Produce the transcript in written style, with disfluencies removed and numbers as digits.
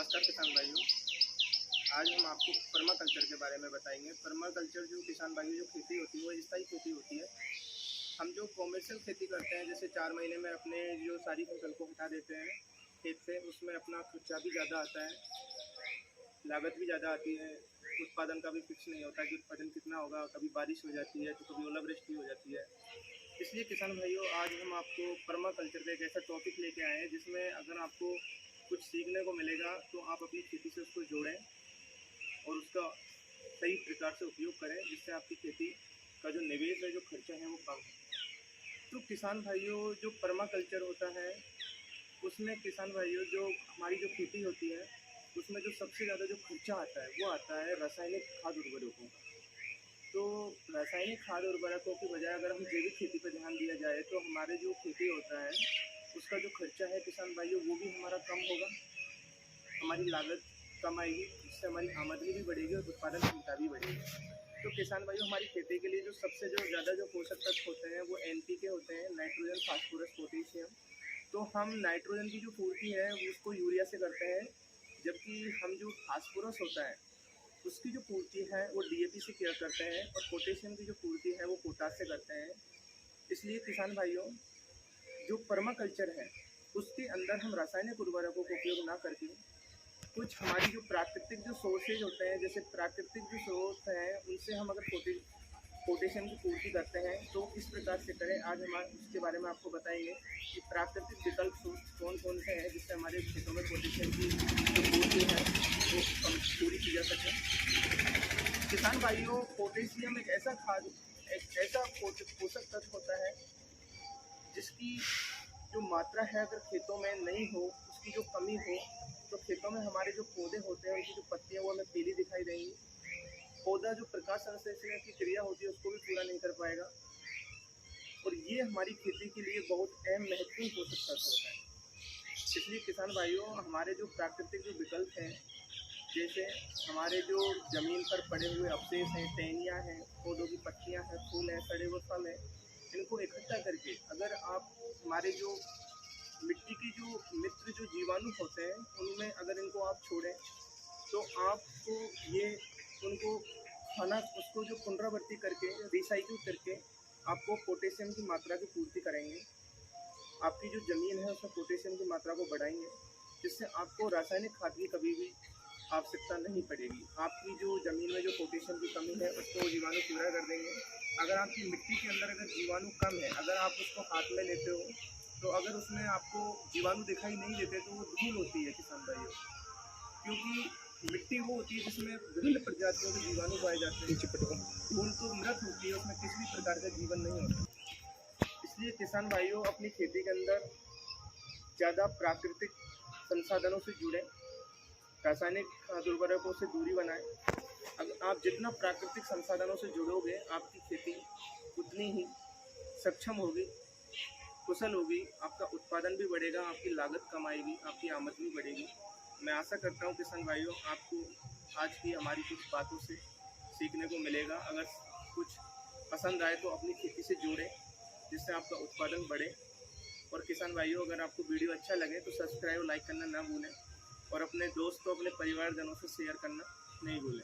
नमस्कार किसान भाइयों। आज हम आपको पर्माकल्चर के बारे में बताएंगे। पर्माकल्चर जो किसान भाइयों जो खेती होती है वो स्थायी खेती होती है। हम जो कॉमर्शियल खेती करते हैं, जैसे 4 महीने में अपने जो सारी फसल को हटा देते हैं खेत से, उसमें अपना खर्चा भी ज़्यादा आता है, लागत भी ज़्यादा आती है, उत्पादन का भी फिक्स नहीं होता कि उत्पादन कितना होगा। कभी बारिश हो जाती है तो कभी ओलावृष्टि हो जाती है। इसलिए किसान भाइयों, आज हम आपको पर्माकल्चर का एक ऐसा टॉपिक लेके आए हैं जिसमें अगर आपको कुछ सीखने को मिलेगा तो आप अपनी खेती से उसको जोड़ें और उसका सही प्रकार से उपयोग करें, जिससे आपकी खेती का जो निवेश है, जो खर्चा है, वो कम है। तो किसान भाइयों, जो पर्माकल्चर होता है उसमें किसान भाइयों जो हमारी जो खेती होती है उसमें जो सबसे ज़्यादा जो खर्चा आता है वो आता है रासायनिक खाद उर्वरकों का। तो रासायनिक खाद उर्वरकों की बजाय अगर हम जैविक खेती पर ध्यान दिया जाए तो हमारे जो खेती होता है उसका जो खर्चा है किसान भाइयों वो भी हमारा कम होगा, हमारी लागत कम आएगी, जिससे हमारी आमदनी भी बढ़ेगी और उत्पादन क्षमता भी बढ़ेगी। तो किसान भाइयों, हमारी खेती के लिए जो सबसे जो ज़्यादा जो पोषक तत्व होते हैं वो NPK होते हैं, नाइट्रोजन, फास्फोरस, पोटेशियम। तो हम नाइट्रोजन की जो पूर्ति है उसको यूरिया से करते हैं, जबकि हम जो फास्फोरस होता है उसकी जो पूर्ति है वो DAP से किया करते हैं, और पोटेशियम की जो पूर्ति है वो पोटाश से करते हैं। इसलिए किसान भाइयों, जो पर्माकल्चर है उसके अंदर हम रासायनिक उर्वरकों का उपयोग ना करके कुछ हमारी जो प्राकृतिक जो सोर्सेज होते हैं, जैसे प्राकृतिक जो स्रोत हैं, उनसे हम अगर पोटेशियम की पूर्ति करते हैं तो किस प्रकार से करें, आज हम उसके बारे में आपको बताएंगे कि प्राकृतिक विकल्प सोर्स कौन कौन से हैं जिससे हमारे खेतों में पोटेशियम की जो पूर्ति है वो पूरी की जा सके। किसान भाइयों, पोटेशियम एक ऐसा खाद, एक ऐसा पोषक तत्व होता है जिसकी जो मात्रा है अगर खेतों में नहीं हो, उसकी जो कमी हो, तो खेतों में हमारे जो पौधे होते हैं उनकी जो पत्तियां वो हमें पीली दिखाई देंगी। पौधा जो प्रकाश संश्लेषण की क्रिया होती है उसको भी पूरा नहीं कर पाएगा, और ये हमारी खेती के लिए बहुत अहम महत्वपूर्ण पोषक तत्व होता है। इसलिए किसान भाइयों, हमारे जो प्राकृतिक जो विकल्प हैं, जैसे हमारे जो ज़मीन पर पड़े हुए अवशेष हैं, टहनियाँ हैं, पौधों की पत्तियाँ हैं, फूल हैं, सड़े हुए फल हैं, इनको इकट्ठा करके अगर आप हमारे जो मिट्टी की जो मित्र जो जीवाणु होते हैं उनमें अगर इनको आप छोड़ें तो आपको ये उनको खाना, उसको जो पुनरावृत्ति करके रिसाइकिल करके आपको पोटेशियम की मात्रा की पूर्ति करेंगे। आपकी जो ज़मीन है उसमें पोटेशियम की मात्रा को बढ़ाएंगे, जिससे आपको रासायनिक खाद की कभी भी आवश्यकता नहीं पड़ेगी। आपकी जो ज़मीन में जो पोटेशियम की कमी है उसको जीवाणु पूरा कर देंगे। अगर आपकी मिट्टी के अंदर अगर जीवाणु कम है, अगर आप उसको हाथ में लेते हो तो अगर उसमें आपको जीवाणु दिखाई नहीं देते तो वो धूल होती है किसान भाइयों, क्योंकि मिट्टी वो होती है जिसमें विभिन्न प्रजातियों के जीवाणु पाए जाते हैं। धूल तो मृत होती है, उसमें किसी भी प्रकार का जीवन नहीं होता। इसलिए किसान भाइयों, अपनी खेती के अंदर ज़्यादा प्राकृतिक संसाधनों से जुड़ें, रासायनिक खाद उर्वरकों से दूरी बनाएं। अगर आप जितना प्राकृतिक संसाधनों से जुड़ोगे, आपकी खेती उतनी ही सक्षम होगी, कुशल होगी, आपका उत्पादन भी बढ़ेगा, आपकी लागत कम आएगी, आपकी आमदनी बढ़ेगी। मैं आशा करता हूँ किसान भाइयों, आपको आज की हमारी कुछ बातों से सीखने को मिलेगा। अगर कुछ पसंद आए तो अपनी खेती से जोड़ें, जिससे आपका उत्पादन बढ़े। और किसान भाइयों, अगर आपको वीडियो अच्छा लगे तो सब्सक्राइब और लाइक करना ना भूलें, और अपने दोस्तों, अपने परिवारजनों से शेयर करना नहीं भूलें।